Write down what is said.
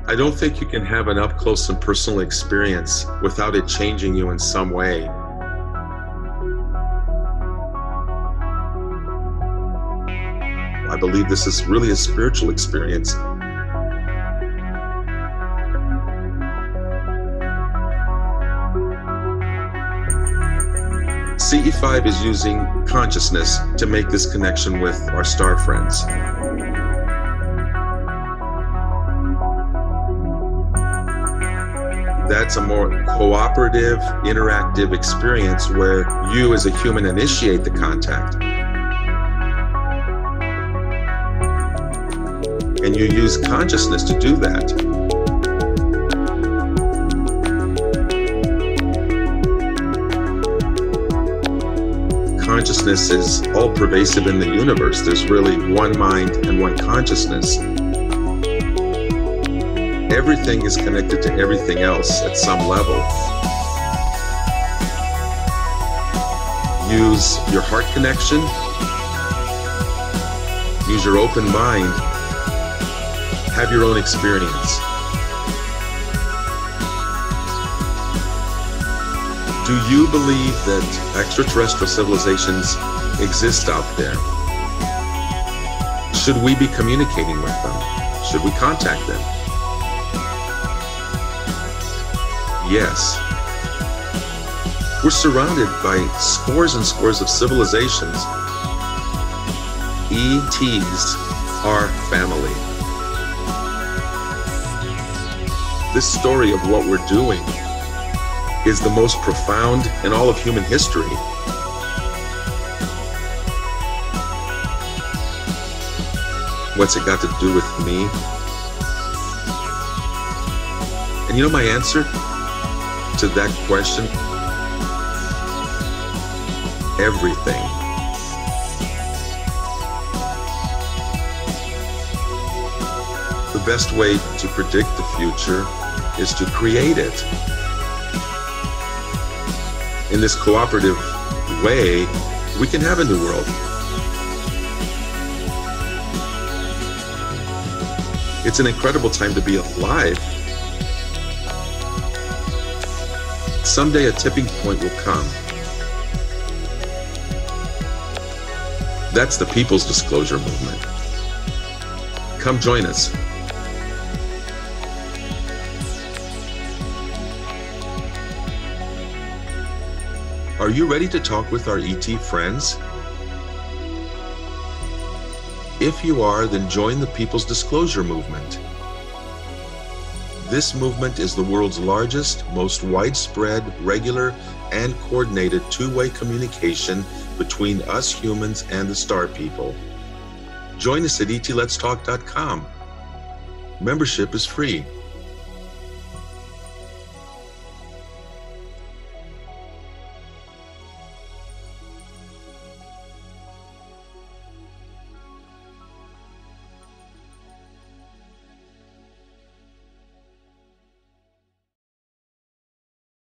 I don't think you can have an up-close and personal experience without it changing you in some way. I believe this is really a spiritual experience. CE5 is using consciousness to make this connection with our star friends. That's a more cooperative, interactive experience where you as a human initiate the contact. And you use consciousness to do that. Consciousness is all pervasive in the universe. There's really one mind and one consciousness. Everything is connected to everything else at some level. Use your heart connection. Use your open mind. Have your own experience. Do you believe that extraterrestrial civilizations exist out there? Should we be communicating with them? Should we contact them? Yes. We're surrounded by scores and scores of civilizations. ETs are family. This story of what we're doing is the most profound in all of human history. What's it got to do with me? And you know my answer to that question? Everything. The best way to predict the future is to create it. In this cooperative way, we can have a new world. It's an incredible time to be alive. Someday a tipping point will come. That's the People's Disclosure Movement. Come join us. Are you ready to talk with our ET friends? If you are, then join the People's Disclosure Movement. This movement is the world's largest, most widespread, regular, and coordinated two-way communication between us humans and the star people. Join us at ETLetsTalk.com. Membership is free.